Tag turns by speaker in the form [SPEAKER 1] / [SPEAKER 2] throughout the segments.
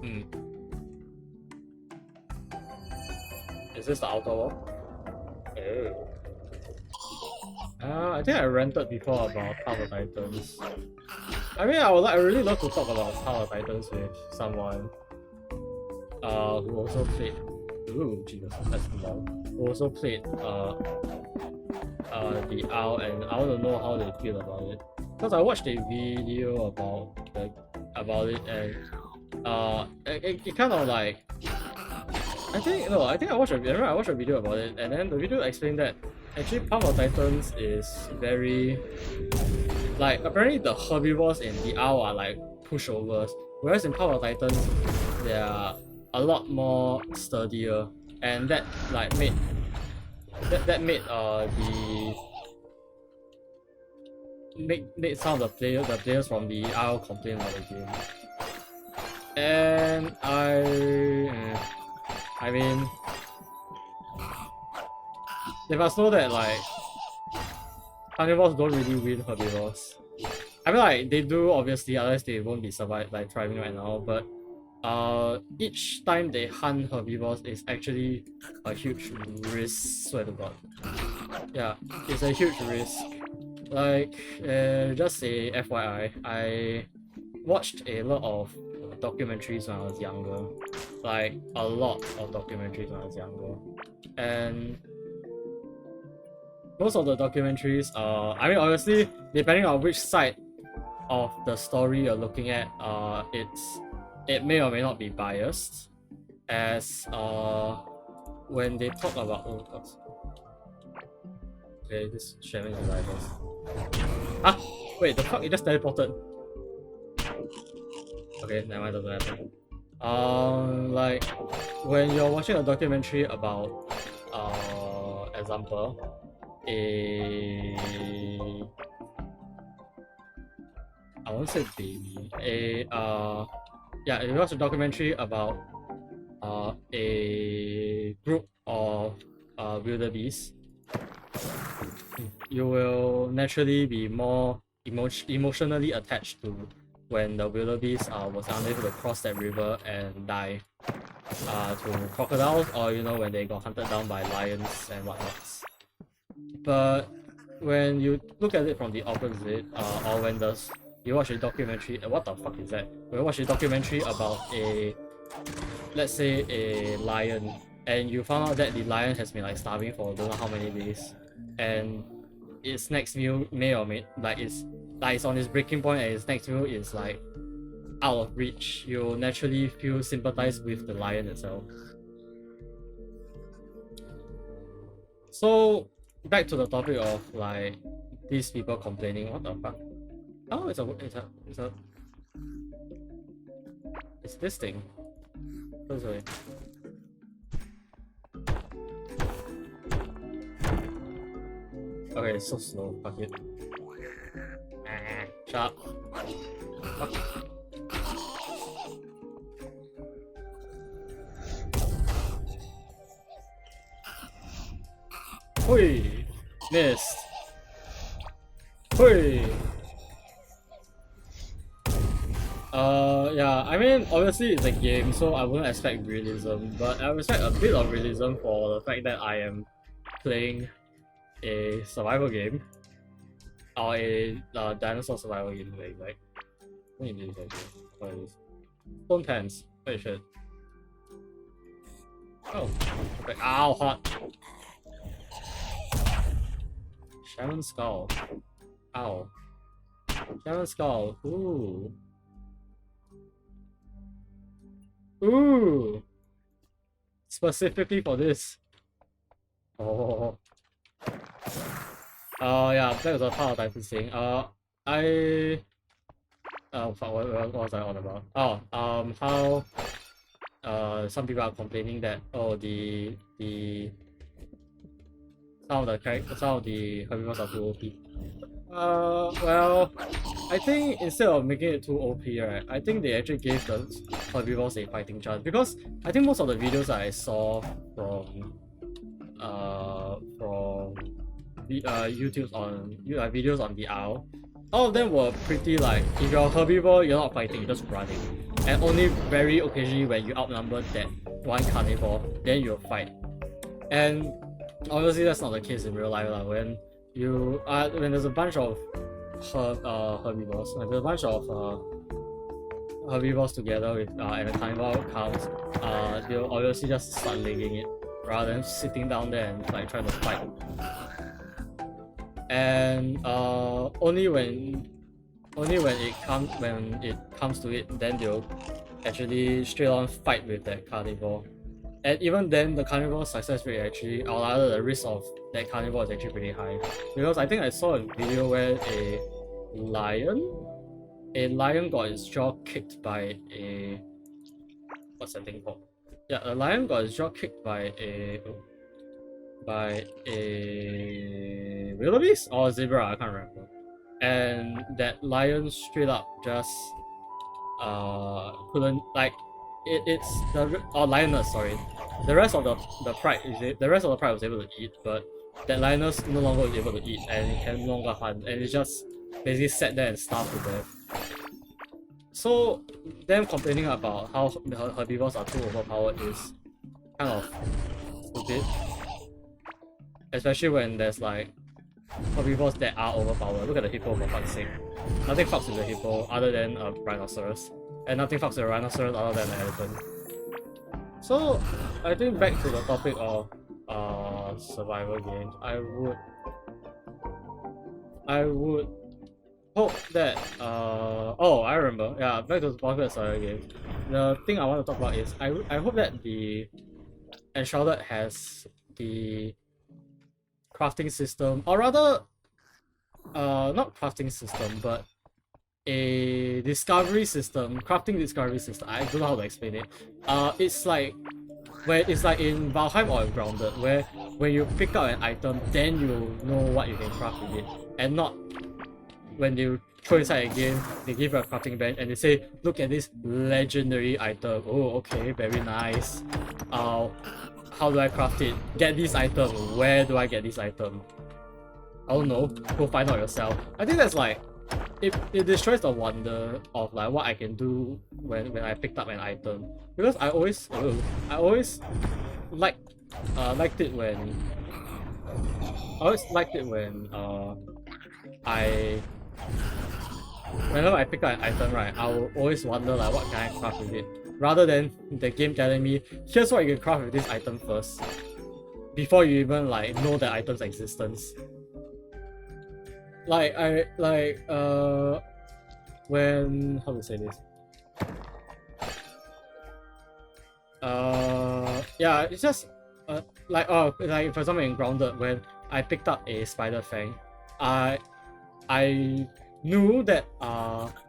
[SPEAKER 1] Hmm. Is this the outer wall? Oh. I think I ranted before about Tower of Titans. I mean, I really love to talk about Tower of Titans with someone who also played. Ooh, Jesus, that's long. Who also played the OWL, and I want to know how they feel about it. Because I watched a video about it, and it kind of like I think I watched a video about it, and then the video explained that actually Path of Titans is very like apparently the herbivores in the OWL are like pushovers, whereas in Path of Titans they are a lot more sturdier, and that like made made some of the players from the OWL complain about the game. And I mean, they must know that like carnivores don't really win herbivores. I mean, like they do obviously, otherwise they won't be thriving right now. But each time they hunt herbivores is actually a huge risk. Swear to God, yeah, it's a huge risk. Like, just a FYI, I watched a lot of documentaries when I was younger, like a lot of documentaries when I was younger, and most of the documentaries, I mean, obviously, depending on which side of the story you're looking at, it may or may not be biased, as when they talk about okay, this sharing devices. Ah, wait, the fuck, it just teleported. Okay, never mind, doesn't happen. Like when you're watching a documentary about, example, I won't say baby. Yeah, if you watch a documentary about a group of wildebeest, you will naturally be more emotionally attached to when the wildebeest was unable to cross that river and die to crocodiles, or when they got hunted down by lions and whatnot. But when you look at it from the opposite, or when you watch a documentary, what the fuck is that? When you watch a documentary about let's say a lion, and you found out that the lion has been like starving for don't know how many days, and its next meal may or may it's on its breaking point, and its next meal is like out of reach, you'll naturally feel sympathize with the lion itself. So back to the topic of like these people complaining. What the fuck? Oh, it's this thing. Oh, sorry. Okay, it's so slow. Fuck it. Shut up. Fuck. Hui! Missed. Hui! Yeah, I mean, obviously it's a game, so I wouldn't expect realism, but I would expect a bit of realism for the fact that I am playing a survival game, or a dinosaur survival game, like. What do you mean, what is this? Stone pants. Holy shit. Oh. Okay. Ow, hot. Shaman skull. Ow. Shaman skull. Ooh. Ooh. Specifically for this. Oh. Yeah, that was a part of Titan's thing. What was I on about? Oh, how some people are complaining that some of the herbivores are too OP. Well, I think instead of making it too OP, right, I think they actually gave the herbivores a fighting chance, because I think most of the videos that I saw from videos on the OWL, all of them were pretty like, if you're a herbivore, you're not fighting, you're just running. and only very occasionally when you outnumber that one carnivore, then you'll fight. And obviously that's not the case in real life when you when there's a bunch of herbivores, when there's a bunch of herbivores together with and a carnivore comes, they'll obviously just start legging it rather than sitting down there and like trying to fight. And only when it comes to it, then they'll actually straight on fight with that carnivore. And even then, the carnivore success rate actually, or rather the risk of that carnivore is actually pretty high. Because I think I saw a video where a lion got its jaw kicked by a, what's that thing called? Yeah, a lion got its jaw kicked by a wildebeest or a zebra, I can't remember. And that lion straight up just couldn't, like, it's the lioness, sorry. The rest of the pride was able to eat, but that lioness no longer was able to eat and it can no longer hunt, and it just basically sat there and starved to death. So them complaining about how the herbivores are too overpowered is kind of stupid. Especially when there's like herbivores that are overpowered. Look at the hippo, for fuck's sake. Nothing fucks with the hippo other than a rhinoceros. And nothing fucks with a rhinoceros other than an elephant. So I think back to the topic of survival games, I would hope that oh, I remember. Yeah, back to the topic of survival games. The thing I want to talk about is I hope that the Enshrouded has the crafting system, or rather not crafting system, but a discovery system, crafting discovery system. I don't know how to explain it. It's like where it's like in Valheim or in Grounded, where when you pick up an item, then you know what you can craft with it, and not when you throw inside a game, they give you a crafting bench and they say, look at this legendary item. Oh, okay, very nice. How do I craft it? Get this item. Where do I get this item? I don't know. Go find out yourself. I think that's like it destroys the wonder of like what I can do when I picked up an item. Because I always liked it when whenever I pick up an item, right, I will always wonder like what can I craft with it, rather than the game telling me here's what you can craft with this item first before you even like know the item's existence. When, how to say this? Yeah, it's just like for example in Grounded, when I picked up a spider fang, I knew that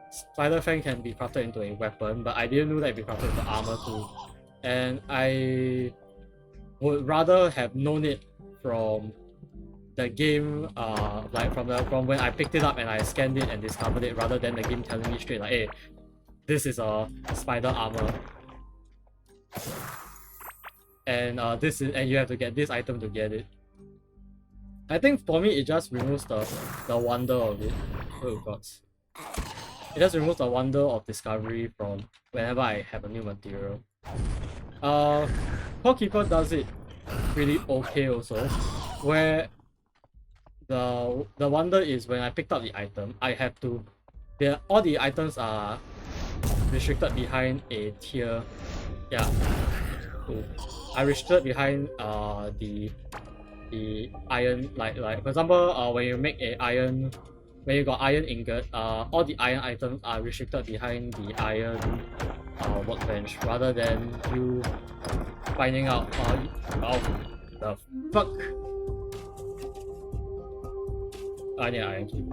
[SPEAKER 1] spider fang can be crafted into a weapon, but I didn't know that it could be crafted into armor too. And I would rather have known it from the game, like from when I picked it up and I scanned it and discovered it, rather than the game telling me straight like, hey, this is a spider armor, and and you have to get this item to get it. I think for me it just removes the wonder of it. Oh gods. It just removes the wonder of discovery from whenever I have a new material. Core Keeper does it pretty okay also, where the wonder is when I picked up the item, I have to, all the items are restricted behind a tier. Yeah. I restricted behind the iron, like for example, when you make when you got iron ingot, all the iron items are restricted behind the iron workbench, rather than you finding out oh the fuck. Yeah, iron key.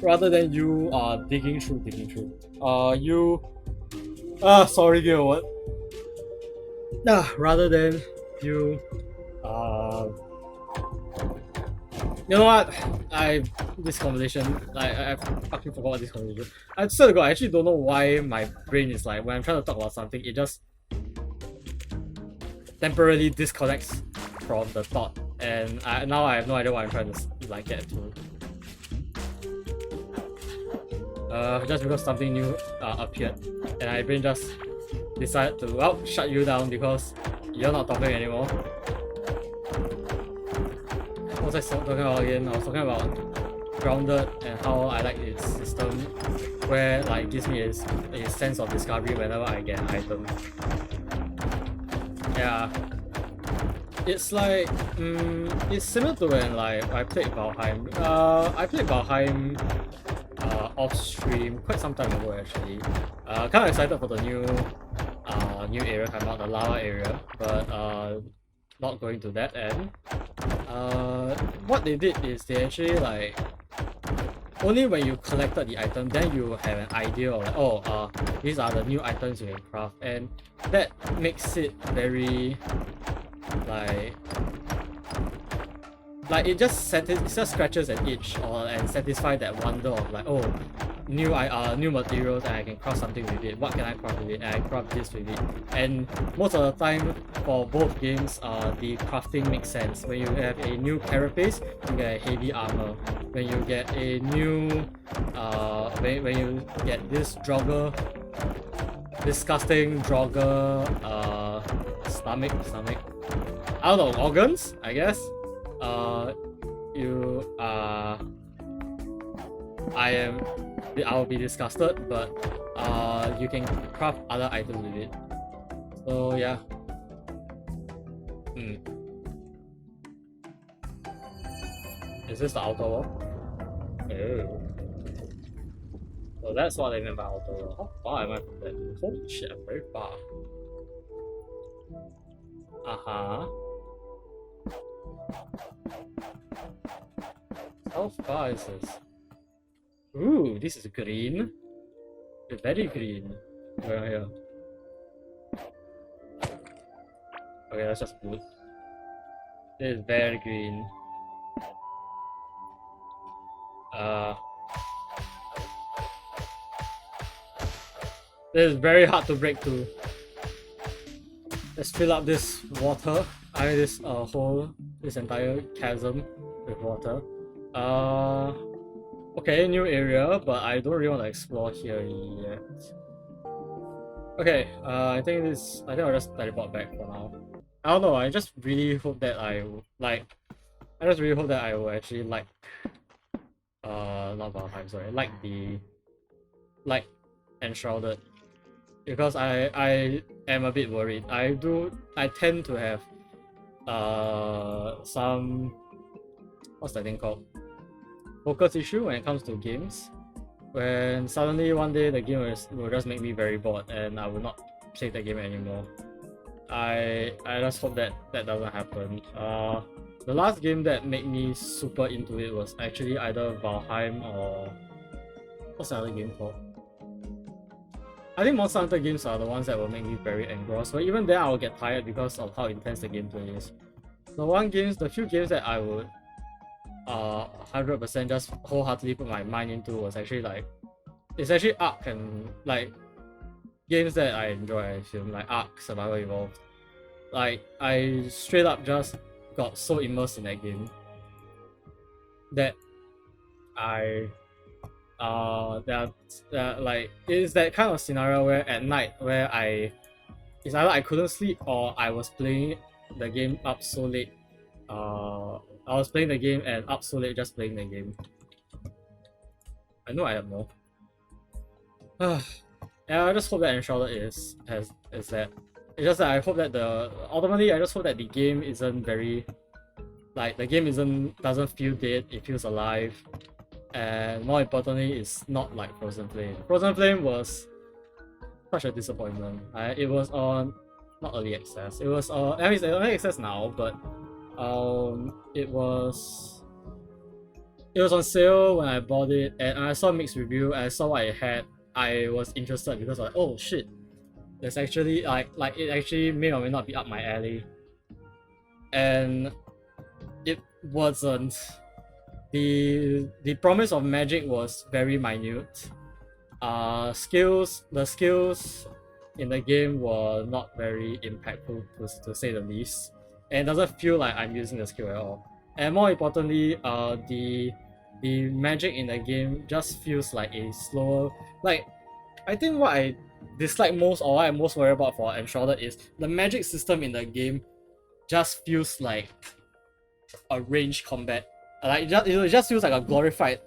[SPEAKER 1] Rather than you digging through. Sorry, give what? Rather than you you know what? This conversation, I fucking forgot this conversation. I swear to God, I actually don't know why my brain is like, when I'm trying to talk about something, it just temporarily disconnects from the thought, and now I have no idea what I'm trying to like get to. just because something new appeared, and my brain just decided to, well, shut you down because you're not talking anymore. What was I talking about again? I was talking about Grounded and how I like its system, where like it gives me a sense of discovery whenever I get an item. Yeah, it's like it's similar to when like I played Valheim. I played Valheim off stream quite some time ago actually. Kind of excited for the new area coming out, the lava area, but not going to that end. What they did is they actually like only when you collected the item then you have an idea of like, oh these are the new items you can craft, and that makes it very like it just scratches an itch and satisfy that wonder of like, oh, new materials and I can craft something with it. What can I craft with it? And I craft this with it. And most of the time for both games, the crafting makes sense. When you have a new carapace, you get a heavy armor. When you get a new when you get this disgusting Draugr stomach, I don't know, organs, I guess. I'll be disgusted, but you can craft other items with it. So yeah. Is this the outer wall? Oh. So that's what I meant by outer wall. How far am I from that? Holy shit, I'm very far. How far is this? Ooh, this is green. It's very green. Where here? Okay, that's just good. This is very green. This is very hard to break through. Let's fill up this water. I mean this entire chasm with water. Okay, new area, but I don't really want to explore here yet. Okay, I think I'll just teleport back for now. I don't know, I just really hope that I will actually like not Valheim, sorry, like Enshrouded. Because I am a bit worried. I tend to have some, what's that thing called? Focus issue when it comes to games. When suddenly one day the game will just make me very bored and I will not play the game anymore. I just hope that doesn't happen. The last game that made me super into it was actually either Valheim or what's the other game called? I think Monster Hunter games are the ones that will make me very engrossed, but even then I will get tired because of how intense the gameplay is. The few games that I would 100% just wholeheartedly put my mind into was actually it's actually Ark and like games that I enjoy, I assume, like Ark, Survival Evolved. Like I straight up just got so immersed in that game that like it is that kind of scenario where at night where it's either I couldn't sleep or I was playing the game up so late. I was playing the game and up so late just playing the game. I know I have more. Yeah, I just hope that Enshrouded is that. It's just that I hope that ultimately I just hope that the game isn't very doesn't feel dead, it feels alive. And more importantly, it's not like Frozen Flame. Frozen Flame was such a disappointment. It was on not early access. It was I mean it's early access now, but it was on sale when I bought it, and I saw mixed review and I saw what it had. I was interested because I was like, oh shit, there's actually like it actually may or may not be up my alley, and it wasn't. The promise of magic was very minute. The skills in the game were not very impactful to say the least, and it doesn't feel like I'm using the skill at all. And more importantly, the the magic in the game just feels like a slower, like, I think what I dislike most or what I'm most worried about for Enshrouded is the magic system in the game just feels like a range combat. Like it just feels like a glorified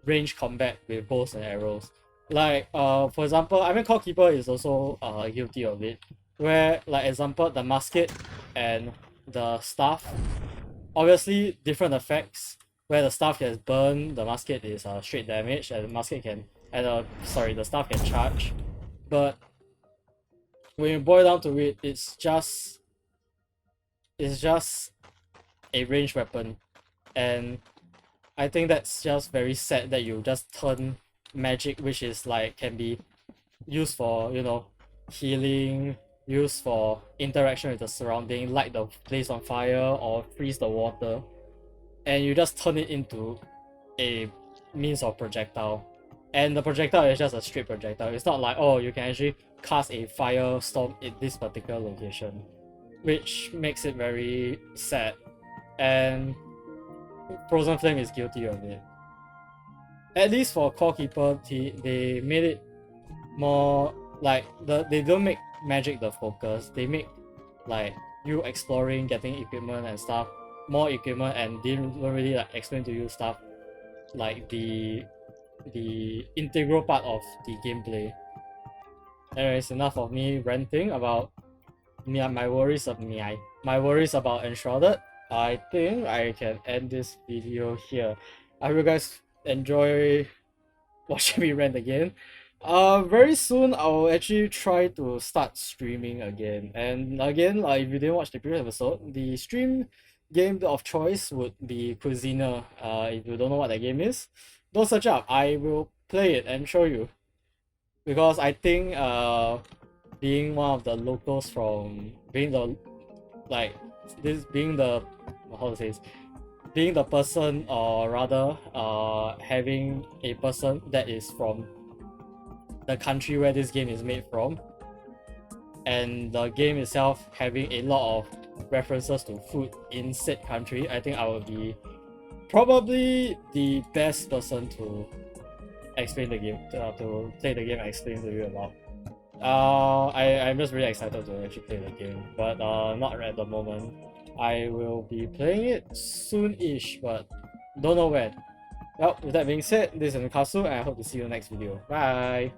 [SPEAKER 1] range combat with bows and arrows. Like for example, I mean Core Keeper is also guilty of it. Where like example the musket and the staff, obviously different effects. Where the staff gets burned, the musket is straight damage, and the musket can the staff can charge. But when you boil down to it, it's just a ranged weapon, and I think that's just very sad that you just turn magic, which is like can be used for healing, used for interaction with the surrounding, light the place on fire or freeze the water, and you just turn it into a means of projectile. And the projectile is just a straight projectile. It's not like, oh, you can actually cast a firestorm in this particular location, which makes it very sad. And Frozen Flame is guilty of it. At least for Core Keeper, they made it more like they don't make magic the focus. They make like you exploring, getting equipment and stuff, more equipment, and didn't really like explain to you stuff like the integral part of the gameplay. Anyways, enough of me ranting about my worries about Enshrouded. I think I can end this video here. I hope you guys enjoy watching me rant again. Very soon I'll actually try to start streaming again. And again, like if you didn't watch the previous episode, the stream game of choice would be Cuisiner. If you don't know what that game is, don't search up. I will play it and show you. Because I think being one of the locals from being the like this being the how to say this, being the person or rather having a person that is from the country where this game is made from, and the game itself having a lot of references to food in said country, I think I will be probably the best person to explain the game, to play the game and explain to you about. I'm just really excited to actually play the game, but not at the moment. I will be playing it soon-ish, but don't know when. Well, with that being said, this is Nakasu, and I hope to see you in the next video. Bye!